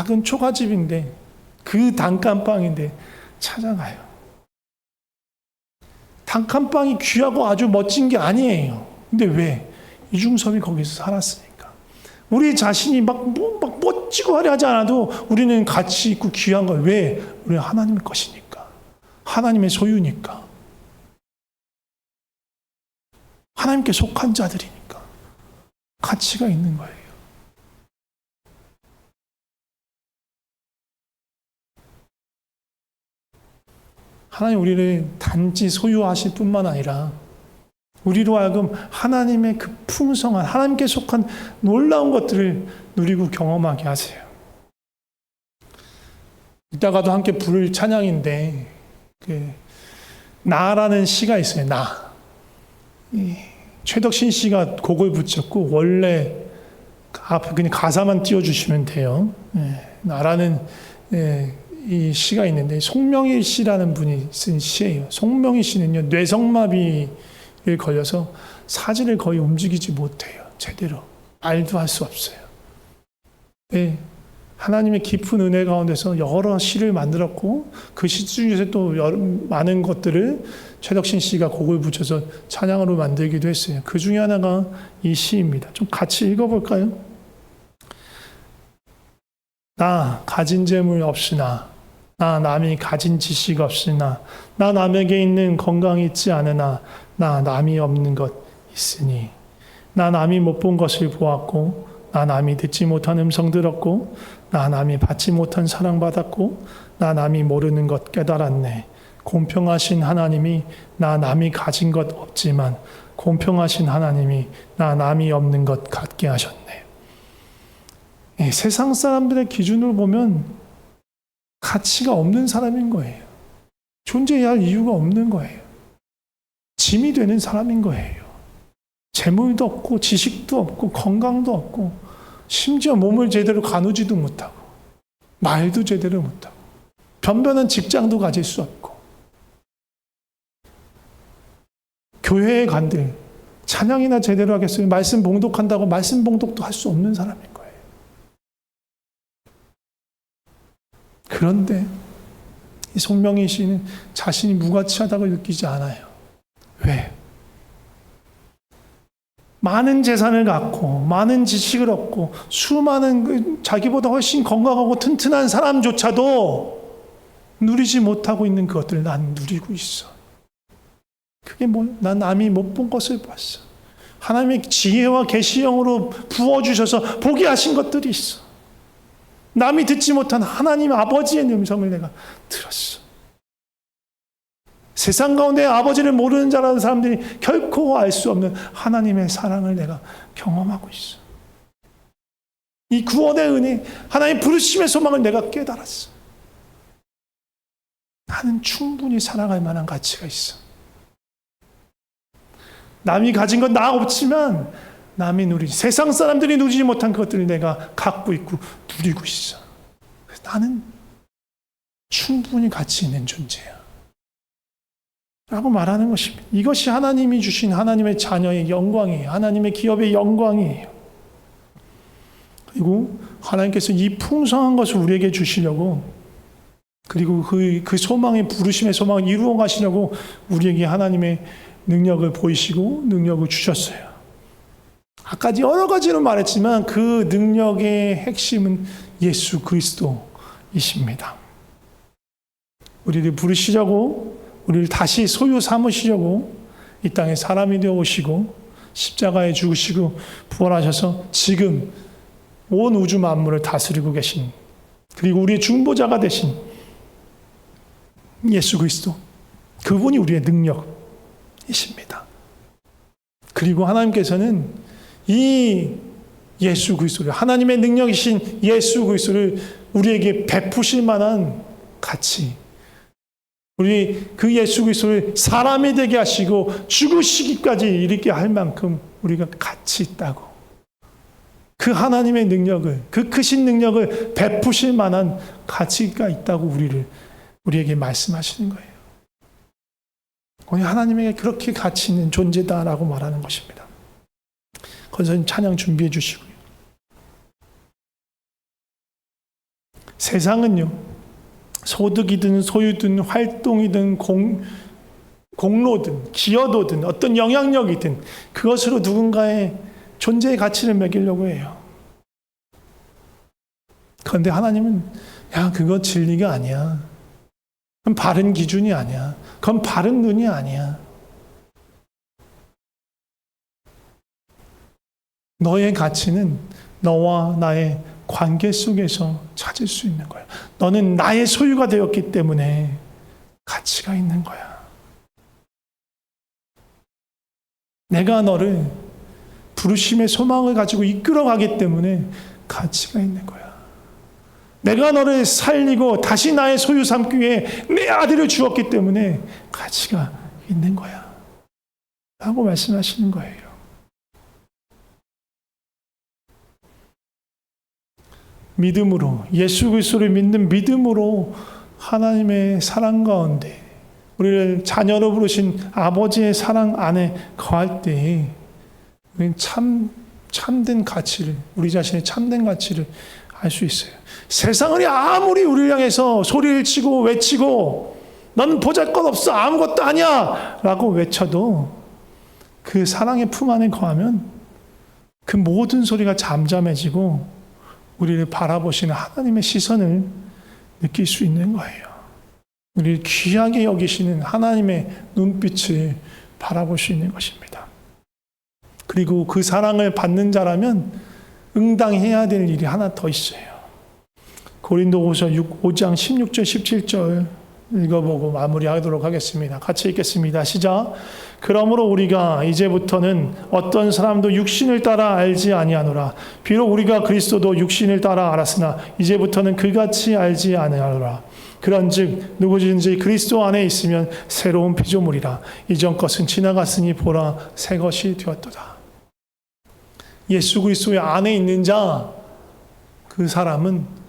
작은 초가집인데 그 단칸방인데 찾아가요. 단칸방이 귀하고 아주 멋진 게 아니에요. 근데 왜? 이중섭이 거기서 살았으니까. 우리 자신이 막 멋지고 화려하지 않아도 우리는 가치 있고 귀한 거예요. 왜? 우리는 하나님의 것이니까. 하나님의 소유니까. 하나님께 속한 자들이니까. 가치가 있는 거예요. 하나님 우리를 단지 소유하실 뿐만 아니라 우리로 하여금 하나님의 그 풍성한 하나님께 속한 놀라운 것들을 누리고 경험하게 하세요. 이따가도 함께 부를 찬양인데 나라는 시가 있어요. 나. 최덕신 씨가 곡을 붙였고 원래 앞에 그냥 가사만 띄워주시면 돼요. 나라는 이 시가 있는데 송명일 씨라는 분이 쓴 시예요. 송명일 씨는요 뇌성마비를 걸려서 사지를 거의 움직이지 못해요. 제대로 말도 할 수 없어요. 네, 하나님의 깊은 은혜 가운데서 여러 시를 만들었고 그 시 중에서 또 많은 것들을 최덕신 씨가 곡을 붙여서 찬양으로 만들기도 했어요. 그 중에 하나가 이 시입니다. 좀 같이 읽어볼까요? 나 가진 재물 없으나 나 남이 가진 지식 없으나 나 남에게 있는 건강이 있지 않으나 나 남이 없는 것 있으니 나 남이 못 본 것을 보았고 나 남이 듣지 못한 음성 들었고 나 남이 받지 못한 사랑 받았고 나 남이 모르는 것 깨달았네. 공평하신 하나님이 나 남이 가진 것 없지만 공평하신 하나님이 나 남이 없는 것 갖게 하셨네. 세상 사람들의 기준으로 보면 가치가 없는 사람인 거예요. 존재해야 할 이유가 없는 거예요. 짐이 되는 사람인 거예요. 재물도 없고 지식도 없고 건강도 없고 심지어 몸을 제대로 가누지도 못하고 말도 제대로 못하고 변변한 직장도 가질 수 없고 교회에 간들 찬양이나 제대로 하겠어요? 말씀 봉독한다고 말씀 봉독도 할 수 없는 사람인 거예요. 그런데 이 송명희 씨는 자신이 무가치하다고 느끼지 않아요. 왜? 많은 재산을 갖고 많은 지식을 얻고 수많은 자기보다 훨씬 건강하고 튼튼한 사람조차도 누리지 못하고 있는 그것들을 난 누리고 있어. 그게 뭐야? 난 남이 못 본 것을 봤어. 하나님의 지혜와 계시형으로 부어주셔서 보게 하신 것들이 있어. 남이 듣지 못한 하나님 아버지의 음성을 내가 들었어. 세상 가운데 아버지를 모르는 자라는 사람들이 결코 알 수 없는 하나님의 사랑을 내가 경험하고 있어. 이 구원의 은혜, 하나님 부르심의 소망을 내가 깨달았어. 나는 충분히 사랑할 만한 가치가 있어. 남이 가진 건 나 없지만 남이 누리지, 세상 사람들이 누리지 못한 그것들을 내가 갖고 있고 누리고 있어. 나는 충분히 가치 있는 존재야. 라고 말하는 것입니다. 이것이 하나님이 주신 하나님의 자녀의 영광이에요. 하나님의 기업의 영광이에요. 그리고 하나님께서 이 풍성한 것을 우리에게 주시려고, 그리고 그 소망의 부르심의 소망을 이루어 가시려고 우리에게 하나님의 능력을 보이시고 능력을 주셨어요. 아까 여러 가지로 말했지만 그 능력의 핵심은 예수 그리스도이십니다. 우리를 부르시려고, 우리를 다시 소유 삼으시려고 이 땅에 사람이 되어 오시고 십자가에 죽으시고 부활하셔서 지금 온 우주 만물을 다스리고 계신, 그리고 우리의 중보자가 되신 예수 그리스도, 그분이 우리의 능력이십니다. 그리고 하나님께서는 이 예수 그리스도를, 하나님의 능력이신 예수 그리스도를 우리에게 베푸실 만한 가치, 우리 그 예수 그리스도를 사람이 되게 하시고 죽으시기까지 이르게 할 만큼 우리가 가치 있다고, 그 하나님의 능력을, 그 크신 능력을 베푸실 만한 가치가 있다고 우리에게 말씀하시는 거예요. 우리 하나님에게 그렇게 가치 있는 존재다라고 말하는 것입니다. 건설님 찬양 준비해 주시고요. 세상은요, 소득이든 소유든 활동이든 공로든 기여도든 어떤 영향력이든 그것으로 누군가의 존재의 가치를 매기려고 해요. 그런데 하나님은 야, 그거 진리가 아니야. 그건 바른 기준이 아니야. 그건 바른 눈이 아니야. 너의 가치는 너와 나의 관계 속에서 찾을 수 있는 거야. 너는 나의 소유가 되었기 때문에 가치가 있는 거야. 내가 너를 부르심의 소망을 가지고 이끌어가기 때문에 가치가 있는 거야. 내가 너를 살리고 다시 나의 소유 삼기 위해 내 아들을 주었기 때문에 가치가 있는 거야. 라고 말씀하시는 거예요. 믿음으로, 예수 그리스도를 믿는 믿음으로 하나님의 사랑 가운데 우리를 자녀로 부르신 아버지의 사랑 안에 거할 때에 우리는 참된 가치를, 우리 자신의 참된 가치를 알 수 있어요. 세상이 아무리 우리를 향해서 소리를 치고 외치고 너는 보잘것없어 아무것도 아니야 라고 외쳐도 그 사랑의 품 안에 거하면 그 모든 소리가 잠잠해지고 우리를 바라보시는 하나님의 시선을 느낄 수 있는 거예요. 우리를 귀하게 여기시는 하나님의 눈빛을 바라볼 수 있는 것입니다. 그리고 그 사랑을 받는 자라면 응당해야 될 일이 하나 더 있어요. 고린도후서 5장 16절 17절 읽어보고 마무리하도록 하겠습니다. 같이 읽겠습니다. 시작. 그러므로 우리가 이제부터는 어떤 사람도 육신을 따라 알지 아니하노라. 비록 우리가 그리스도도 육신을 따라 알았으나 이제부터는 그같이 알지 아니하노라. 그런즉 누구든지 그리스도 안에 있으면 새로운 피조물이라. 이전 것은 지나갔으니 보라 새 것이 되었도다. 예수 그리스도의 안에 있는 자, 그 사람은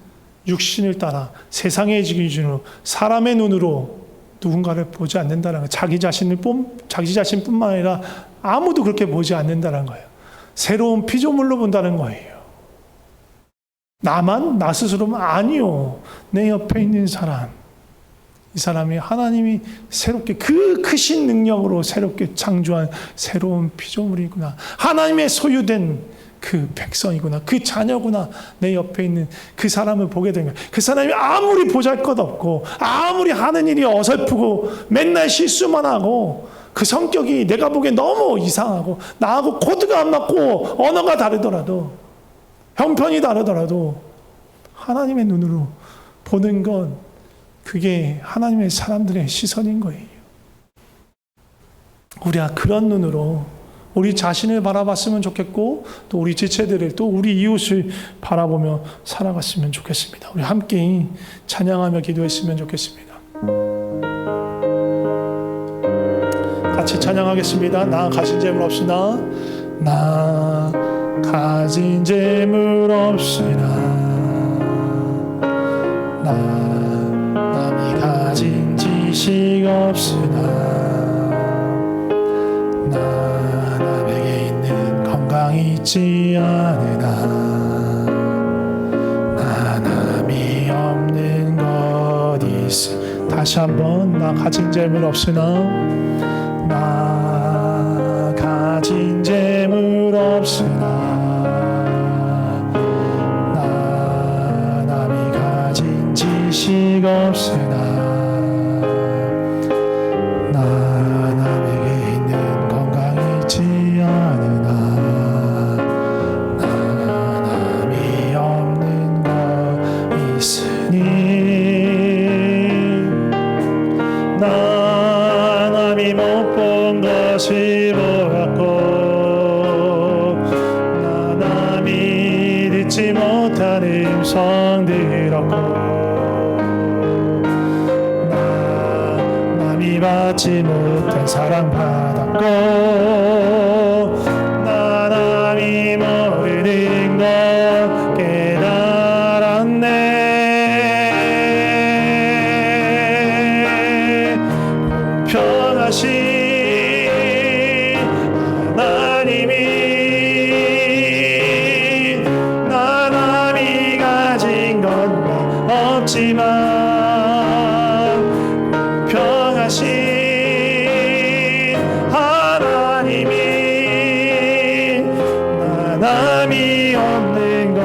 육신을 따라 세상의 기준으로 사람의 눈으로 누군가를 보지 않는다는 거예요. 자기 자신뿐만 아니라 아무도 그렇게 보지 않는다는 거예요. 새로운 피조물로 본다는 거예요. 나만? 나 스스로만? 아니요. 내 옆에 있는 사람. 이 사람이 하나님이 새롭게 그 크신 능력으로 새롭게 창조한 새로운 피조물이구나. 하나님의 소유된 그 백성이구나. 그 자녀구나. 내 옆에 있는 그 사람을 보게 된 거예요. 그 사람이 아무리 보잘것없고 아무리 하는 일이 어설프고 맨날 실수만 하고 그 성격이 내가 보기엔 너무 이상하고 나하고 코드가 안 맞고 언어가 다르더라도 형편이 다르더라도 하나님의 눈으로 보는 건 그게 하나님의 사람들의 시선인 거예요. 우리가 그런 눈으로 우리 자신을 바라봤으면 좋겠고 또 우리 지체들을 또 우리 이웃을 바라보며 살아갔으면 좋겠습니다. 우리 함께 찬양하며 기도했으면 좋겠습니다. 같이 찬양하겠습니다. 나 가진 재물 없으나 나 가진 재물 없으나 나 남이 가진 지식 없으나 나 남에게 있는 건강이 있지 않으나 나 남이 없는 것 있으. 다시 한번 나 가진 재물 없으나 나 가진 재물 없으나 나 남이 가진 지식 없으나 나 남에게 있는 건강이 있지 않으나 나 남이 없는 것 있으니 나 남이 못 본 것이 보였고 나 남이 듣지 못한 음성 들었고 나 남이 받지 못한 사랑 받았고 나 남이 모르는 것 깨달았네. 공평하신 하나님이 나 남이 가진 것만 남이 없는 것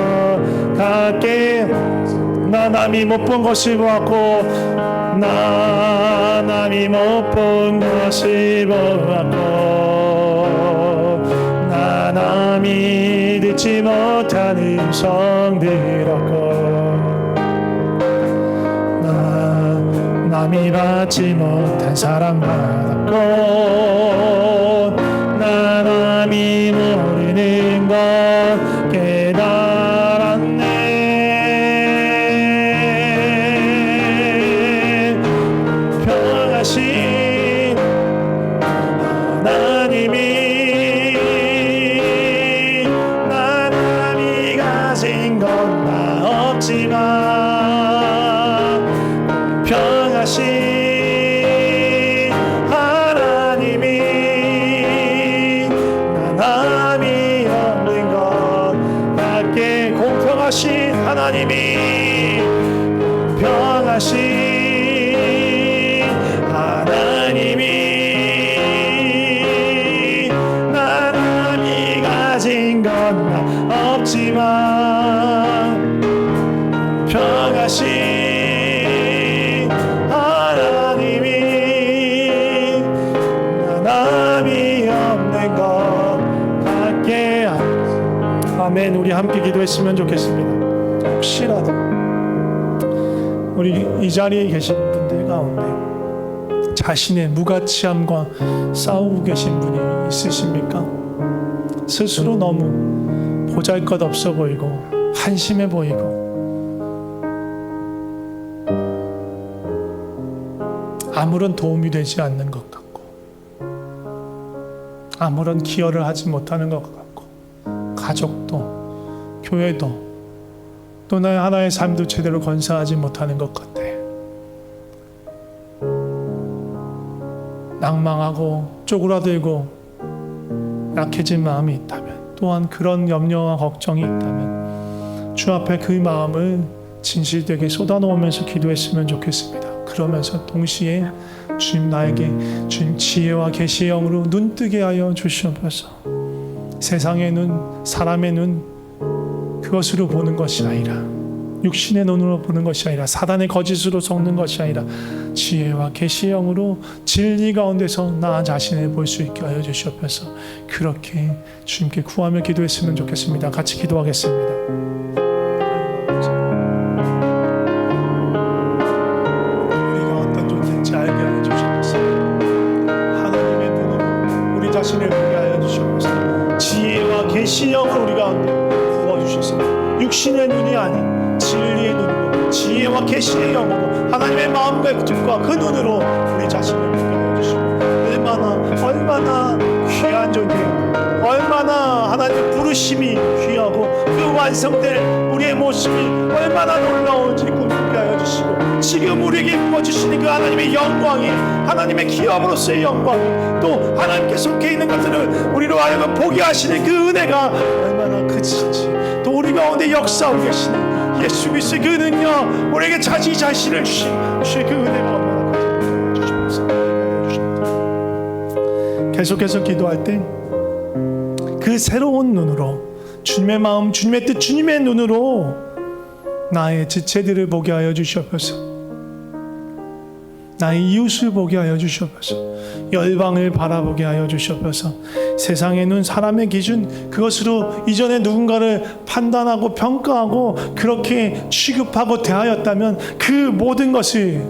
같게 나 남이 못 본 것을 보았고 나 남이 못 본 것을 보았고 나 남이 듣지 못한 음성 들었고 나 남이 받지 못한 사랑 받았고 나 남이 모르는 것 깨달았네. 평하신 하나님이 나 남이 가진 건 나 없지만 평하신 하나님이 나 남이 없는 것 같게 공평하신 하나님이 공평하신 하나님이 나 남이 가진 건 나 없지만 평하신 하나님이 나 남이 없는 것 같게 하소서. 아멘. 우리 함께 기도했으면 좋겠습니다. 혹시라도 우리 이 자리에 계신 분들 가운데 자신의 무가치함과 싸우고 계신 분이 있으십니까? 스스로 너무 보잘것없어 보이고 한심해 보이고 아무런 도움이 되지 않는 것 같고 아무런 기여를 하지 못하는 것 같고 가족도 교회도 또 나의 하나의 삶도 제대로 건사하지 못하는 것 같아. 낭망하고 쪼그라들고 약해진 마음이 있다면 또한 그런 염려와 걱정이 있다면 주 앞에 그 마음을 진실되게 쏟아놓으면서 기도했으면 좋겠습니다. 그러면서 동시에 주님 나에게 주님 지혜와 계시의 영으로 눈뜨게 하여 주시옵소서. 세상의 눈, 사람의 눈 그것으로 보는 것이 아니라 육신의 눈으로 보는 것이 아니라 사단의 거짓으로 속는 것이 아니라 지혜와 계시의 영으로 진리 가운데서 나 자신을 볼 수 있게 하여 주시옵소서. 그렇게 주님께 구하며 기도했으면 좋겠습니다. 같이 기도하겠습니다. 우리가 어떤 존재인지 알게 하여 주시옵소서. 하나님의 눈으로 우리 자신을 보게 하여 주시옵소서. 지혜와 계시의 영으로 우리 가운데 부어주셔서 육신의 눈이 아닌 진리의 눈으로 지혜와 계시의 영으로 하나님의 마음과 뜻과 그 눈으로 우리 자신을 보게 하여 주시고 얼마나 귀한 존재인가 얼마나 하나님의 부르심이 귀하고 그 완성될 우리의 모습이 얼마나 놀라운지 꿈꾸게 하여 주시고 지금 우리에게 부어주시는 그 하나님의 영광이 하나님의 기업으로서의 영광이 또 하나님께 속해 있는 것들을 우리로 하여금 보게 하시는 그 은혜가 얼마나 크신지 또 우리 가운데 역사하고 계시는 예수 그리스도의 그 능력 우리에게 자기 자신을 주신 그 은혜가 얼마나 크신지 주시옵소서. 계속해서 기도할 때 그 새로운 눈으로 주님의 마음, 주님의 뜻, 주님의 눈으로 나의 지체들을 보게 하여 주시옵소서. 나의 이웃을 보게 하여 주시옵소서. 열방을 바라보게 하여 주시옵소서. 세상의 눈, 사람의 기준 그것으로 이전에 누군가를 판단하고 평가하고 그렇게 취급하고 대하였다면 그 모든 것을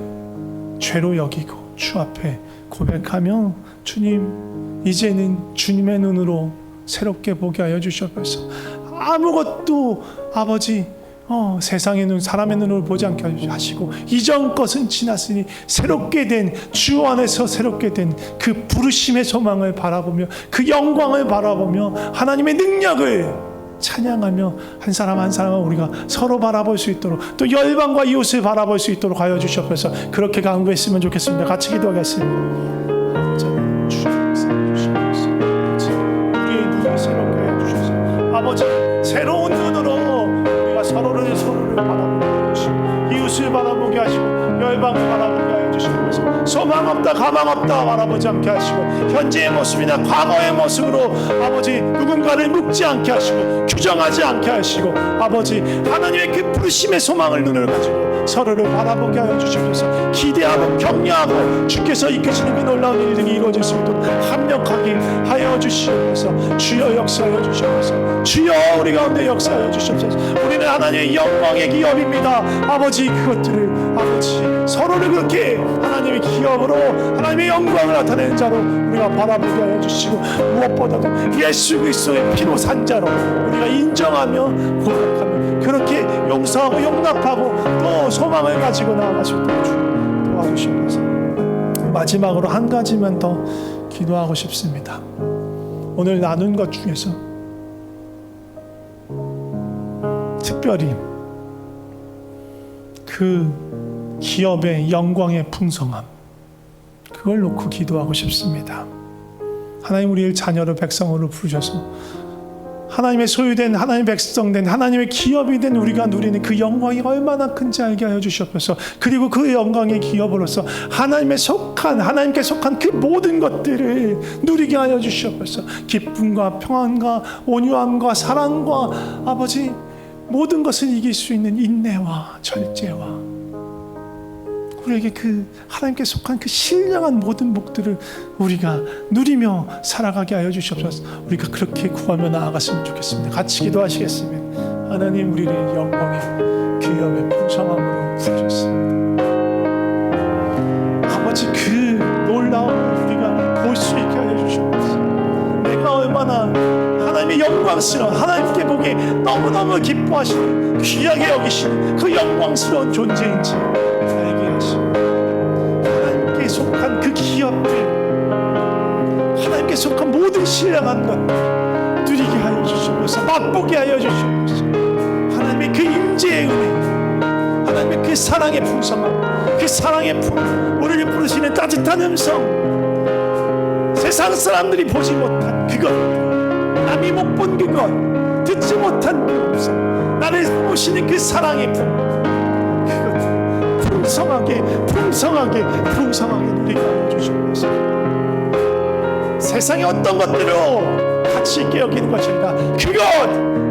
죄로 여기고 주 앞에 고백하며 주님 이제는 주님의 눈으로 새롭게 보게 하여 주시옵소서. 아무것도 아버지 세상의 눈, 사람의 눈으로 보지 않게 하시고 이전 것은 지났으니 새롭게 된 주 안에서 새롭게 된 그 부르심의 소망을 바라보며 그 영광을 바라보며 하나님의 능력을 찬양하며 한 사람 한 사람을 우리가 서로 바라볼 수 있도록 또 열방과 이웃을 바라볼 수 있도록 하여 주시옵소서. 그렇게 강구했으면 좋겠습니다. 같이 기도하겠습니다. 아버지 새로운 눈으로 우리가 서로를 바라보고 이웃을 이웃을 바라보게 하시고 열방을 바라보게 하여 주시옵소서. 소망 없다 가망 없다 바라보지 않게 하시고 현재의 모습이나 과거의 모습으로 아버지 누군가를 묶지 않게 하시고 규정하지 않게 하시고 아버지 하나님의 그 부르심의 소망을 눈을 가지고 서로를 바라보게 하여 주시옵소서. 기대하고 격려하고 주께서 이끄시는 그 놀라운 일들이 이루어질 수 있도록 합력하게 하여 주시옵소서. 주여 역사하여 주시옵소서. 주여 우리 가운데 역사하여 주시옵소서. 우리는 하나님의 영광의 기업입니다. 아버지 그것들을 아버지 서로를 그렇게 하나님의 기업으로 하나님의 영광을 나타내는 자로 우리가 바라보게 하여 주시고 무엇보다도 예수 그리스도의 피로 산 자로 우리가 인정하며 고백하며 그렇게 용서하고 용납하고 또 소망을 가지고 나아갈 수 있도록 도와주시옵소서. 마지막으로 한 가지만 더 기도하고 싶습니다. 오늘 나눈 것 중에서 특별히 그 기업의 영광의 풍성함 그걸 놓고 기도하고 싶습니다. 하나님 우리를 자녀로 백성으로 부르셔서 하나님의 소유된 하나님의 백성된 하나님의 기업이 된 우리가 누리는 그 영광이 얼마나 큰지 알게 하여 주시옵소서. 그리고 그 영광의 기업으로서 하나님께 속한 그 모든 것들을 누리게 하여 주시옵소서. 기쁨과 평안과 온유함과 사랑과 아버지 모든 것을 이길 수 있는 인내와 절제와 우리에게 그 하나님께 속한 그 신령한 모든 복들을 우리가 누리며 살아가게 하여 주시옵소서. 우리가 그렇게 구하며 나아갔으면 좋겠습니다. 같이 기도하시겠습니다. 하나님 우리를 영광의 기업의 풍성함으로 부르셨습니다. 아버지 그 놀라움을 우리가 볼 수 있게 하여 주시옵소서. 내가 얼마나 하나님의 영광스러운 하나님께 보기에 너무너무 기뻐하시는 귀하게 여기시는 그 영광스러운 존재인지 알게 하시고 하나님께 속한 그 기업들 하나님께 속한 모든 신령한 것 누리게 하여 주시옵소서. 맛보게 하여 주시옵소서. 하나님의 그 임재의 은혜 하나님의 그 사랑의 풍성함 그 사랑의 품 우리를 부르시는 따뜻한 음성 세상 사람들이 보지 못한 그것 남이 못 본 그것 듣지 못한 그 음성 나를 보시는 그 사랑의 품 그것 풍성하게 누리게 하여 주시옵소서. 세상의 어떤 것들로 가치 있게 여기는 것이 아니라 그것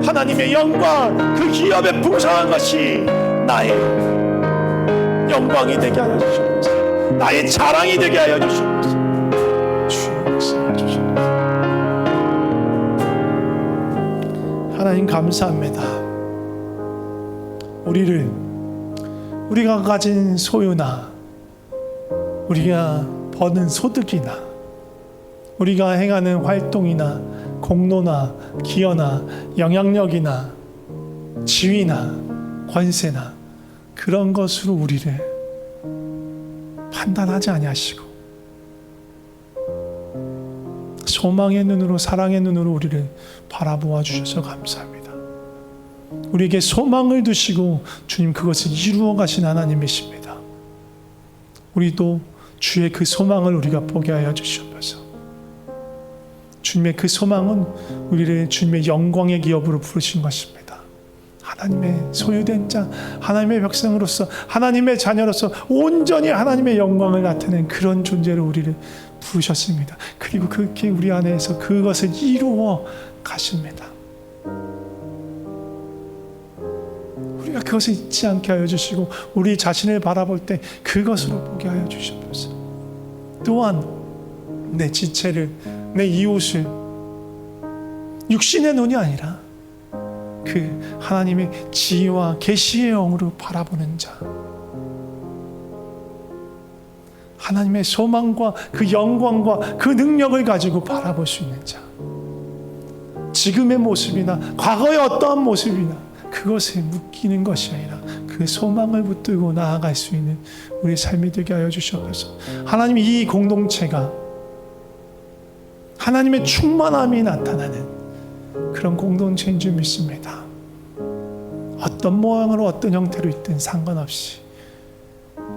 하나님의 영광 그 기업의 풍성한 것이 나의 영광이 되게 하여 주시옵소서. 나의 자랑이 되게 하여 주시옵소서. 주여 역사해 주시옵소서. 하나님 감사합니다. 우리가 가진 소유나 우리가 버는 소득이나 우리가 행하는 활동이나 공로나 기여나 영향력이나 지위나 권세나 그런 것으로 우리를 판단하지 아니하시고 소망의 눈으로 사랑의 눈으로 우리를 바라보아 주셔서 감사합니다. 우리에게 소망을 두시고 주님 그것을 이루어 가신 하나님이십니다. 우리도 주의 그 소망을 우리가 보게 하여 주시옵소서. 주님의 그 소망은 우리를 주님의 영광의 기업으로 부르신 것입니다. 하나님의 소유된 자, 하나님의 백성으로서 하나님의 자녀로서 온전히 하나님의 영광을 나타내는 그런 존재로 우리를 부르셨습니다. 그리고 그렇게 우리 안에서 그것을 이루어 가십니다. 우리가 그것을 잊지 않게 하여 주시고 우리 자신을 바라볼 때 그것으로 보게 하여 주시옵소서. 또한 내 지체를 내 이웃을 육신의 눈이 아니라 그 하나님의 지혜와 계시의 영으로 바라보는 자 하나님의 소망과 그 영광과 그 능력을 가지고 바라볼 수 있는 자 지금의 모습이나 과거의 어떠한 모습이나 그것에 묶이는 것이 아니라 그 소망을 붙들고 나아갈 수 있는 우리 삶이 되게 하여 주시옵소서. 하나님 이 공동체가 하나님의 충만함이 나타나는 그런 공동체인 줄 믿습니다. 어떤 모양으로 어떤 형태로 있든 상관없이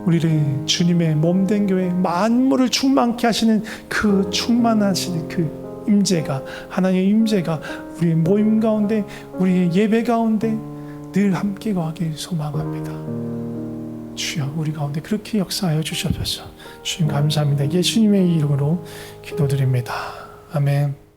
우리를 주님의 몸된 교회 만물을 충만케 하시는 그 충만하시는 그 임재가 하나님의 임재가 우리의 모임 가운데 우리의 예배 가운데 늘 함께 거하길 소망합니다. 주여 우리 가운데 그렇게 역사하여 주시옵소서. 주님 감사합니다. 예수님의 이름으로 기도드립니다. 아멘.